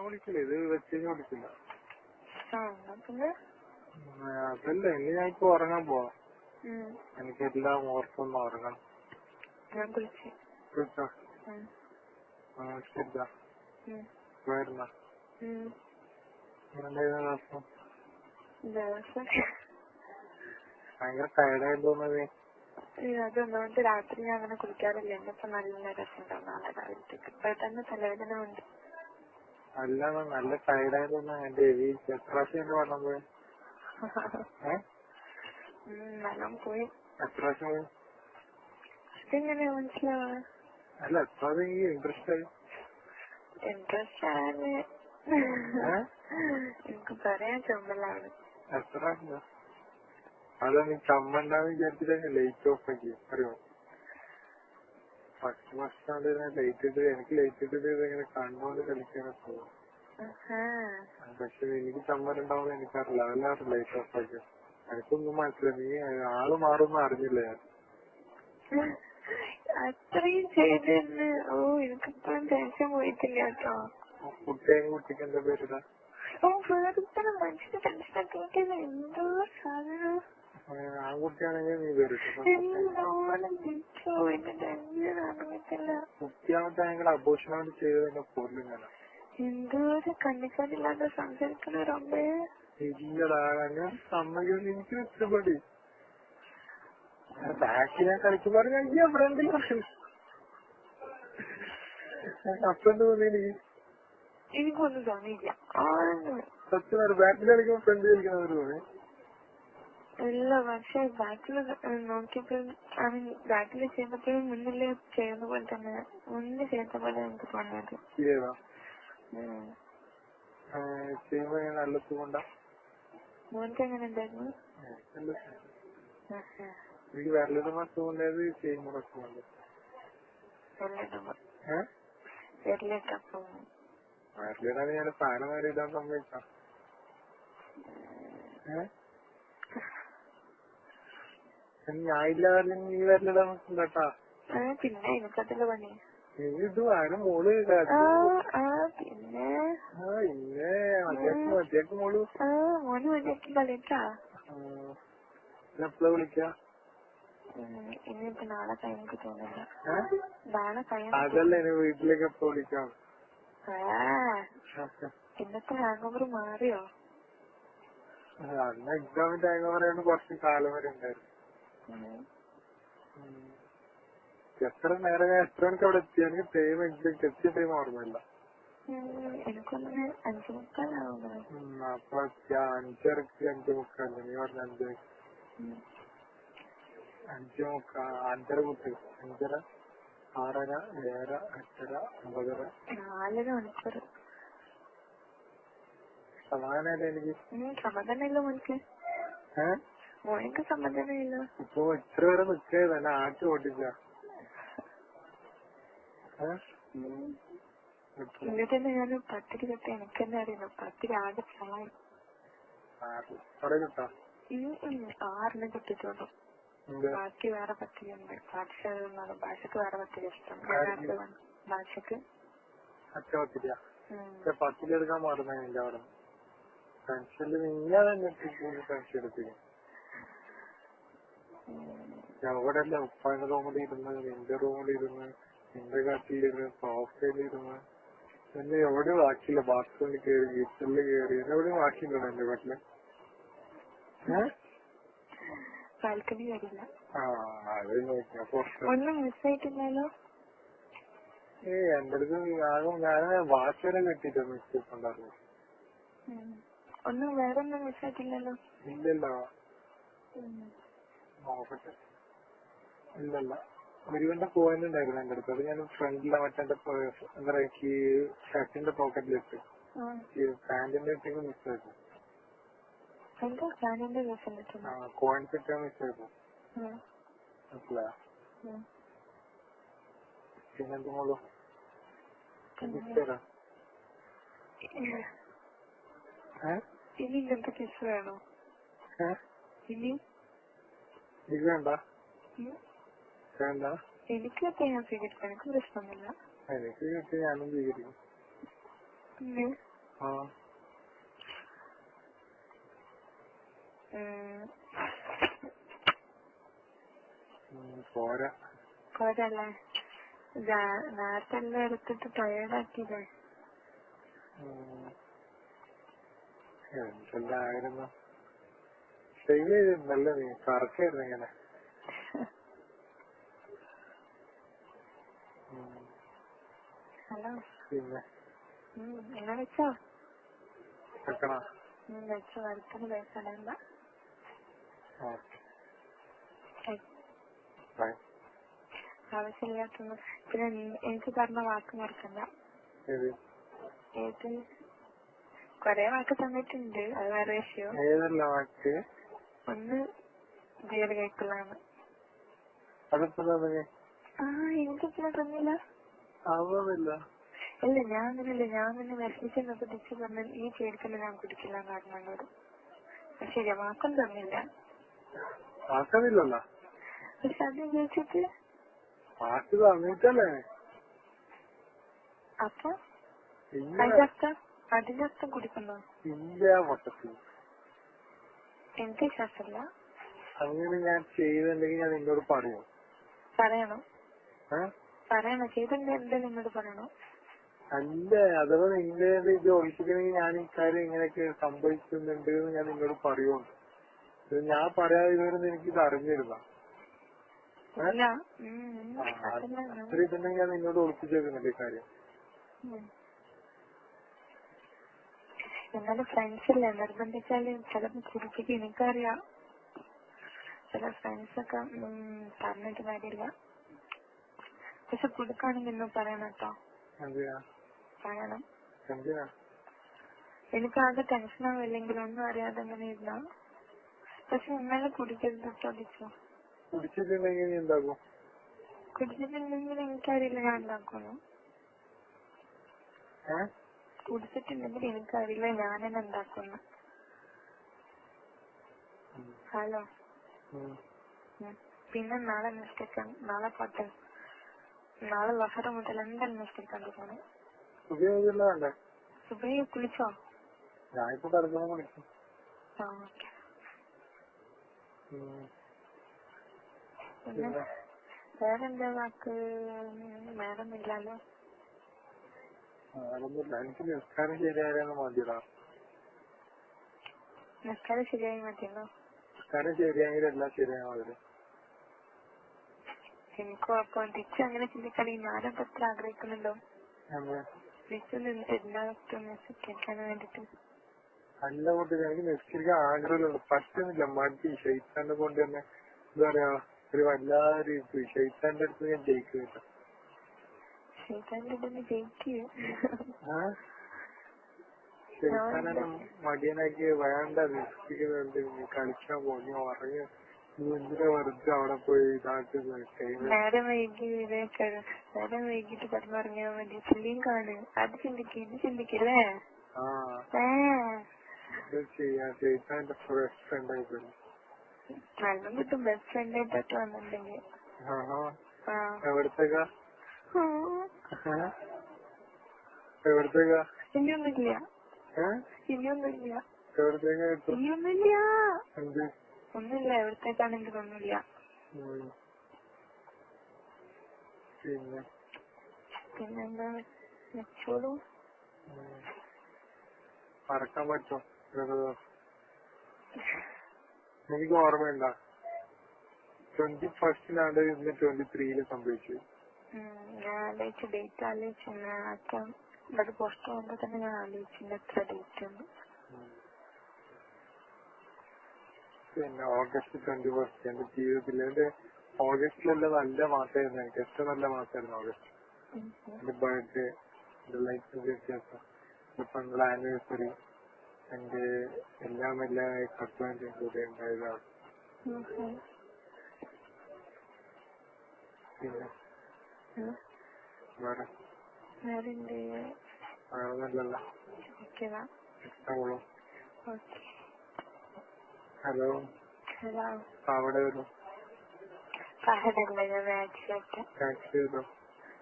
ഞാൻ വിളിക്കില്ല, ഇത് വെച്ച് കഴിഞ്ഞാൽ വിളിക്കില്ല. അതല്ല, ഇനി ഞാൻ ഇപ്പൊ ഉറങ്ങാൻ പോവാ. എനിക്കെല്ലാം ഓർത്തൊന്ന് ഉറങ്ങണം. വിളിച്ചോ? ശരിയാ വരുന്ന ദിവസം ഭയങ്കര ടയർഡായിട്ട് തോന്നുന്നത്. അതൊന്നുകൊണ്ട് രാത്രി ഞാൻ അങ്ങനെ കുളിക്കാറില്ല. എന്നിപ്പോ നല്ല രസമുണ്ടാവും നാളെ രാവിലത്തേക്ക്. ഇപ്പൊ തന്നെ തലവേദന ഉണ്ട്. അല്ല, നല്ല ടയർഡായിട്ട് തോന്നുന്നു. എന്റെ എത്ര പ്രാവശ്യം എന്റെ വെള്ളം പോയി? വെള്ളം പോയി. എത്ര പ്രാവശ്യം പോയി? അതെങ്ങനെയാ മനസ്സിലാവാ? അല്ല, എത്ര ഇൻട്രസ്റ്റ് ആയി? ഇൻട്രസ്റ്റ് ആണ് എനിക്ക് പറയാൻ ചുമലാണ്. എത്ര? അതാ നീ ചമ്മണ്ടാന്ന് വിചാരിച്ചിട്ട് ലൈറ്റ് ഓഫ് ആക്കി അറിയോ? ഫസ്റ്റ് ലൈറ്റ് ഇട്ട് എനിക്ക് ലൈറ്റ് ഇട്ടിട്ട് ഇങ്ങനെ കണ്ണുകൊണ്ട് കളിക്കാനൊക്കെ പോകും. പക്ഷെ എനിക്ക് ചമ്മലുണ്ടാവുന്ന എനിക്കറിയില്ല, അതല്ലാതെ ലൈറ്റ് ഓഫ് ആക്കി. എനിക്കൊന്നും മനസ്സിലായി, നീ ആള് മാറുമെന്ന് അറിഞ്ഞില്ല ഞാൻ. അത്രയും ചെയ്തെന്ന്. ഓ, എനിക്കിപ്പോഴും ടെൻഷൻ പോയിട്ടില്ല കേട്ടോ. കുട്ടിക്ക് എന്താ പേരിടാ? ഓ, വേറെ മനുഷ്യന്റെ ടെൻഷനൊക്കെ എന്തോ സാധനം. ആൺകുട്ടിയാണെങ്കിൽ നീ പേരിട്ടു. കുട്ടിയാമത്താണെങ്കിൽ അബോഷനായിട്ട് ചെയ്തതിന്റെ പോലും ഞാൻ എന്തോ കണ്ണിക്കാരില്ലാതെ സംസാരിക്കണേ. ഇല്ലടാ, അങ്ങനെ സമ്മതിക്കുന്നത് എനിക്ക് ഇഷ്ടപ്പെടി. ബാക്കിനെ കളിക്കുമ്പോൾ ഞാൻ ഫ്രണ്ടിൽ അപ്പന്റെ തോന്നി എനിക്കൊന്നും തോന്നിയില്ല. സത്യം ബാക്കിൽ കളിക്കുമ്പോൾ ഫ്രണ്ട് കളിക്കുന്നവര് തോന്നി. ഇല്ല, പക്ഷെ ബാക്കില് നോക്കിയപ്പോഴും ബാക്കില് ചെയ്തപ്പോഴും മുന്നില് ചെയ്യുന്ന പോലെ തന്നെ മുന്നിൽ ചെയ്ത പോലെ എനിക്ക് തോന്നിയത്. നല്ല സുഖമുണ്ടാ? മോനക്ക് എങ്ങനെ ഉണ്ടായിരുന്നു? എനിക്ക് വിരലിടുമ്പോ അസുഖമുണ്ടായത് ചെയ്യുമ്പോൾ അസുഖമുണ്ട്. വിരലിടാൻ ഞാൻ സാധനം വരെ ഇടാൻ സമ്മതിക്കാം. ഞാനില്ലാതെ നീ വിരലിടാൻ നോക്കണ്ടാ. പിന്നെ എനിക്കതിന്റെ പണി ഇത് ആരും മോള് പിന്നെ മതിയാക്ക് മോള് മോന് മതിയാക്കി കളിട്ടാ. എപ്പോഴാ വിളിക്കാ? ഇനിയിപ്പോ നാളെ കഴിഞ്ഞിട്ട് തോന്നില്ല. നാളെ അതല്ല, ഇനി വീട്ടിലേക്ക് എപ്പോ വിളിക്കാം? ഇന്നത്തെ ഹാങ് ഓവർ മാറിയോ? അന്ന് എക്സാമിന്റെ ഹാങ് ഓവറാണ് കുറച്ച് കാലം വരെ ഉണ്ടായിരുന്നു. എത്ര നേരം എത്ര മണിക്ക് അവിടെ എത്തി? എനിക്ക് ടൈം എത്തിയ ടൈം ഓർമ്മയില്ല. എനിക്കൊന്ന് 5:30 അപ്പൊ 5:30 5:30 നീ പറഞ്ഞ 5:30 കുട്ടി 5:30 6:30 7:30 8:30 9:30 4 മണിക്കൂർ. സമാധാനമല്ലേ എനിക്ക്? സമാധാനമില്ല മോനിക്ക്. മോനിക്ക് സമാധാനമില്ല. ഇപ്പൊ ഇത്ര വരെ നിൽക്കരുത്, എന്നെ ആട്ടി ഓട്ടില്ല. എന്നിട്ട് തന്നെ ഞാൻ പത്തിരി കിട്ടാ. എനിക്ക് തന്നെ അറിയുന്നു പത്തിരി ആകെ ചായ 6 കിട്ടിയിട്ടുള്ളൂ. ബാക്കി വേറെ പത്തിരി ഉണ്ട്. ഭാഷക്ക് വേറെ പത്തിരി ഇഷ്ടം. ഭാഷക്ക് പത്തിരി എടുക്കാൻ മാറുന്ന എന്റെ അവിടെ ടെൻഷനിൽ നിങ്ങളെ ടെൻഷൻ എടുത്തില്ല. എവിടെയല്ല ഉപ്പാന്റെ റൂമിലിരുന്ന്, നിന്റെ റൂമിലിരുന്ന്, നിന്റെ കാട്ടിലിരുന്ന്, സോഫയിലിരുന്ന്, എന്നെ എവിടെയും ബാക്കിയില്ല. ബാത്റൂമിൽ കയറി, കിച്ചണിൽ കയറി, എവിടെയും ബാക്കിയില്ലല്ലോ എന്റെ വീട്ടില്. ബാൽക്കണി വരില്ല. അത് നോക്കിയാ ഒന്നും മിസ്സായിട്ടില്ലല്ലോ. എന്റെ അടുത്ത് ഞാൻ വാച്ച് വരെ കിട്ടിട്ട് മിസ്റ്റേക്ക് ഉണ്ടായിരുന്നു. ഒന്നും വേറെ ഒന്നും മിസ്സായിട്ടില്ലല്ലോ. ഇല്ലല്ലോ, നോക്കട്ടെ. ഇല്ലല്ല, ഒരുവന്റെ പോയിന്റ് ഉണ്ടായിരുന്നു എന്റെ അടുത്ത്. അത് ഞാൻ ഫ്രണ്ടിലെ മറ്റേ എന്താ പറയാ ഷർട്ടിന്റെ പോക്കറ്റിലിട്ട് പാന്റിന്റെ ഇട്ടേക്ക് മിസ്സായിരുന്നു. കോയിൻസ് ഇട്ടാ മിസ്സായിരുന്നു. മനസ്സിലായോ? പിന്നെന്ത് മോളൂ ഇനി ഇങ്ങനത്തെ കിസ് വേണോ? ഇനി വേണ്ട വേണ്ട. എനിക്കൊക്കെ ഞാൻ സ്വീകരിക്കാം, എനിക്ക് പ്രശ്നമൊന്നുമില്ല. എനിക്ക് കിട്ടി ഞാനും സ്വീകരിക്കും. പോരാ പോരല്ലേ? നേരത്തെ എല്ലാം എടുത്തിട്ട് ടയേർഡാക്കിയില്ലേ? എന്തെല്ലായിരുന്നു ചെയ്തിരുന്നല്ല നീ കറക്കായിരുന്നു ഇങ്ങനെ. ഹലോ. പിന്നെ എന്നാ വെച്ചോ? വെക്കണോ? വെച്ചോ, അടുത്തൊന്ന് പേസടണ്ട. ആവശ്യമില്ലാത്തൊന്നും. പിന്നെ എനിക്ക് പറഞ്ഞ വാക്ക് മറക്കണ്ട. ഏത്? കൊറേ വാക്ക് തന്നിട്ടുണ്ട്, അത് വേറെ വിഷയം. ഏതല്ല വാക്ക്? ഒന്ന് ജോലി കഴിക്കലാണ്. അതിപ്പോ എനിക്കിപ്പോ തന്നില്ല. ഇല്ല, ഞാൻ നിന്നെ വിഷമിച്ചെന്നൊക്കെ തിരിച്ചു പറഞ്ഞ ഈ പേടിക്കല്ല ഞാൻ കുടിക്കില്ല കാരണങ്ങളോട്. ശരിയാ, വാക്കും തന്നില്ല. പക്ഷെ അത് ചോദിച്ചിട്ട് അപ്പൊ അതിന്റെ അർത്ഥം കുടിക്കണോ? എനിക്ക് വിശ്വാസമില്ല. അങ്ങനെ ഞാൻ ചെയ്തിട്ടുണ്ടെങ്കിൽ ഞാൻ നിന്നോട് പറയണോ? ചെയ്തിട്ടുണ്ടെങ്കിൽ എന്താ നിന്നോട് പറയണോ? അല്ല, അഥവാ നിന്റെ ഇത് ഒളിപ്പിക്കണമെങ്കിൽ ഞാൻ ഇക്കാര്യം ഇങ്ങനെയൊക്കെ സംഭവിക്കുന്നുണ്ട് എന്ന് ഞാൻ നിന്നോട് പറയുള്ളൂ. ഞാൻ പറയാതെ ഇതുവരെ എനിക്കിത് അറിഞ്ഞിരുന്ന അത്ര ഇതുണ്ടെങ്കിൽ ഞാൻ നിന്നോട് ഒളിപ്പിച്ചു വെക്കുന്നുണ്ട് ഇക്കാര്യം. എന്നാലും ഫ്രണ്ട്സില്ലേ, നിർബന്ധിച്ചാല് ചിലപ്പോ കുടിപ്പിക്കും. എനിക്കറിയാം, ചില ഫ്രണ്ട്സൊക്കെ പറഞ്ഞിട്ട് കാര്യമില്ല. പക്ഷെ കൊടുക്കാണെങ്കിൽ ഇന്ന് പറയണം കേട്ടോ. പറയണം. എനിക്കാകെ ടെൻഷനാവില്ലെങ്കിൽ ഒന്നും അറിയാതെ അങ്ങനെ ഇരുന്ന. പക്ഷെ ഇന്നലെ കുടിക്കരുത് ചോദിച്ചോ. കുടിച്ചിട്ടുണ്ടെങ്കിൽ എനിക്കറിയില്ല ഞാൻ ഉണ്ടാക്കുന്നു. കുടിച്ചിട്ടുണ്ടെങ്കിൽ എനിക്കറിയില്ല ഞാനെന്നെ ഉണ്ടാക്കുന്നു. ഹലോ. പിന്നെ നാളെ നിഷ്കരിക്കാൻ, നാളെ പോട്ടെ. നാളെ ലഹറ മുതൽ എന്തായാലും നിഷ്കരിക്കാൻ പോകണം. സുബൈ കുളിച്ചോ? പിന്നെ വേറെന്താ വാക്ക്? വേറൊന്നുമില്ലല്ലോ. എനിക്ക് നിസ്കാരം ശരിയായാലും മതിയടാ. നിസ്കാരം ശരിയായി മതിയല്ലോ. നിസ്കാരം ശരിയായെങ്കിൽ എല്ലാം ശരിയാവും. എനിക്കോ അപ്പൊ തിരിച്ച് അങ്ങനെ ചിന്തിക്കുകയാണെങ്കിൽ ഞാനൊക്കെ എത്ര ആഗ്രഹിക്കുന്നുണ്ടോ നിസ്കരിക്കാൻ വേണ്ടിട്ട്. അല്ല കൊണ്ട് എനിക്ക് നിസ്കരിക്കാൻ ആഗ്രഹമുള്ളൂ, പറ്റുന്നില്ല. മടി ഷെയ്ത്താനെ കൊണ്ട് തന്നെ എന്താ പറയാ, ഒരു വല്ലാതൊരു ഷെയ്ത്താന്റെ അടുത്ത് ഞാൻ ജയിക്കുന്നില്ല. ഷെയ്ത്താനെ മടിയനാക്കി വേണ്ട നിസ്കരിക്കുന്നുണ്ട്, നീ കളിക്കാൻ പോയി ഉറങ്ങി, നീ എന്തിനാ വെറുതെ അവിടെ പോയി ഇതാക്കുന്നത്. നേരം വൈകിട്ട് കിടന്നുറങ്ങിയാൽ മതി. ഫിലിം കാണ്, അത് ചിന്തിക്കും, ഇത് ചിന്തിക്കില്ലേ. ഷെയ്ത്താന്റെ ബെസ്റ്റ് ഫ്രണ്ട് ആയിപ്പോയി. നല്ല കിട്ടും ബെസ്റ്റ് ഫ്രണ്ട് ആയിട്ടൊക്കെ വന്നിട്ടുണ്ടെങ്കിൽ. എവിടത്തേക്കാ? ഇനിയൊന്നുമില്ല. ഒന്നുമില്ല, എവിടത്തേക്കാണെങ്കിലും ഒന്നുമില്ല. പിന്നെന്താ വെച്ചോളൂ. മറക്കാൻ പറ്റോ? എനിക്ക് ഓർമ്മയുണ്ട 21st ഇന്ന് 23 സംഭവിച്ചു. ഞാൻ ആലോചിച്ച ഡേറ്റ് ആലോചിച്ചു. അത് പോസ്റ്റ് പോകുമ്പോ തന്നെ ഞാൻ ആലോചിച്ചില്ല എത്ര ഡേറ്റ് ഉണ്ട്. പിന്നെ August 21 എന്റെ ജീവിതത്തിൽ എന്റെ ഓഗസ്റ്റിലെല്ലാം നല്ല മാസമായിരുന്നു. എനിക്ക് ഏറ്റവും നല്ല മാസമായിരുന്നു ഓഗസ്റ്റ്. എന്റെ ബർത്ത്ഡേ, എന്റെ ലൈഫ് വ്യത്യാസം, പെങ്ങളുടെ ആനിവേഴ്സറി, എന്റെ എല്ലാം ഹസ്ബൻഡും കൂടെ ഉണ്ടായതാണ്. പിന്നെ വേറെന്നല്ലല്ലോ. ഹലോ. അവിടെ വരും.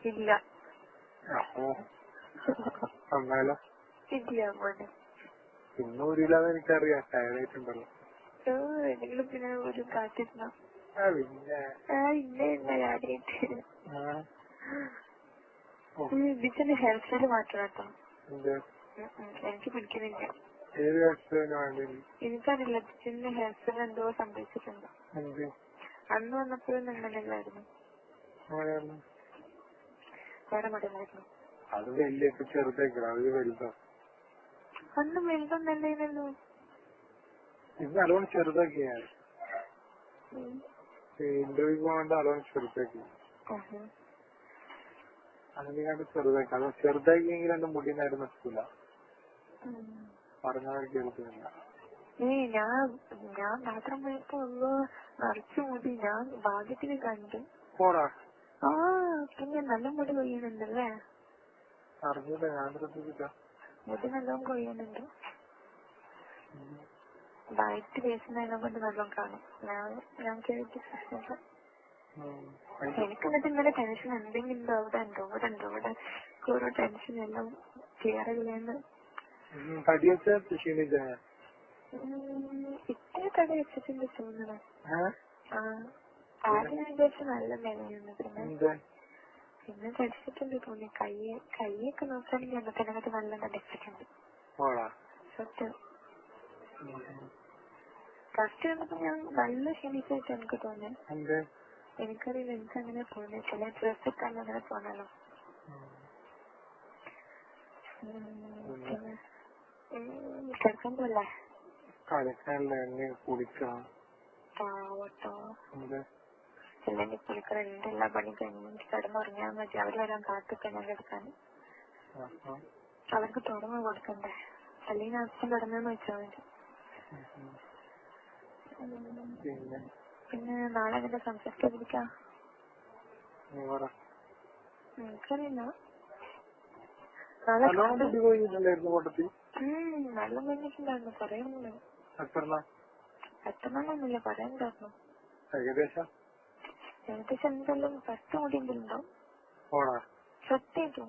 ഇല്ല. അപ്പോ വന്നാലോ? ഇല്ല പോലെ ഇന്ന് ഊരില്ലാതെ എനിക്കറിയാം, ടയർഡായിട്ടുണ്ടല്ലോ. നിങ്ങൾ പിന്നെ ഒരു കാത്തിരുന്ന പിന്നെ ഇല്ല കാര്യായിട്ട് ബിച്ചന്റെ ഹെയർ സ്റ്റൈല് മാറ്റണം കേട്ടോ. എനിക്ക് പിടിക്കുന്നില്ല. എനിക്കറിയില്ല, ബിച്ചന്റെ ഹെയർ സ്റ്റൈൽ എന്തോ സംഭവിച്ചിട്ടുണ്ട്. അന്ന് വന്നപ്പോഴും നിങ്ങളല്ലായിരുന്നു, വേറെ മടങ്ങായിരുന്നു. അത് വലിയ ചെറുതേക്കണം, അത് വലുതോ? അന്ന് വലുതും തന്നെയാണല്ലോ. ഇത് നല്ലോണം ചെറുതാക്കിയാണ്. ഇന്റർവ്യൂ പോകാണ്ട് നല്ലോണം ചെറുതാക്കി. അതിനെക്കാണ്ട് ചെറുതാക്കി. അത് ചെറുതാക്കിയെങ്കിൽ എന്റെ മുടി നേരെ നിൽക്കില്ല. പറഞ്ഞാൽ കേൾക്കുന്നില്ല. ഞാൻ മാത്രം പോയപ്പോ നിറച്ചു മുടി ഞാൻ ഭാഗ്യത്തിന് കണ്ടു. പോടാ. പിന്നെ നല്ല മുടി കൊയ്യുന്നുണ്ടല്ലേ? അറിഞ്ഞില്ല, ഞാൻ ശ്രദ്ധിച്ചില്ല. മുടി നല്ലോണം കൊയ്യുന്നുണ്ട്. വൈറ്റ് വേസുന്നതിനെ കൊണ്ട് നല്ലോണം കാണും. ഞാൻ കേട്ടിട്ട് പ്രശ്നമില്ല. എനിക്കെന്നിട്ട് ഇന്നലെ ടെൻഷൻ എന്തെങ്കിലും അവിടെ ഓരോ ടെൻഷൻ എല്ലാം ക്ലിയറില്ലെന്ന്. ഇത്തിരി തടി വെച്ചിട്ടുണ്ട് തോന്നണേ. ആദ്യം വിചാരിച്ച നല്ല നിലയാണ്, പിന്നെ തടിച്ചിട്ടുണ്ട് തോന്നി. കൈയൊക്കെ നോക്കുകയാണെങ്കിൽ എന്നതിനകത്ത് നല്ല തടിച്ചിട്ടുണ്ട്. സത്യം. ഫസ്റ്റ് കണ്ടപ്പോ ഞാൻ നല്ല ക്ഷണിച്ചായിട്ട് എനിക്ക് തോന്നി. എനിക്കറിയില്ല, എനിക്കങ്ങനെ തോന്നി. ചില ഡ്രസ് ഇട്ടാൽ അങ്ങനെ തോന്നല്ലോ. കിടക്കാൻ പോലെ അല്ലെങ്കിൽ കുളിക്കണം. എന്റെ എല്ലാ പണി കഴിഞ്ഞ് കിടന്നുറങ്ങിയാൽ മതി. അവർ വരാൻ കാത്തിക്കാൻ കിടക്കാൻ. അവർക്ക് തുറന്നു കൊടുക്കണ്ടേ, അല്ലെങ്കിൽ അച്ഛൻ കിടന്നെന്ന് വെച്ചാൽ മതി. പിന്നെ നാളെ എങ്ങനെ സംസാരിക്കാതിരിക്കാം? എനിക്കറിയില്ല. നല്ല കഴിഞ്ഞിട്ടുണ്ടായിരുന്നു, പറയാനില്ല. എത്രണ്ണൊന്നുമില്ല, പറയാനുണ്ടായിരുന്നു. ഏകദേശം എന്തെല്ലാം 10 മുടിയെങ്കിലും ഉണ്ടാവും. സത്യം.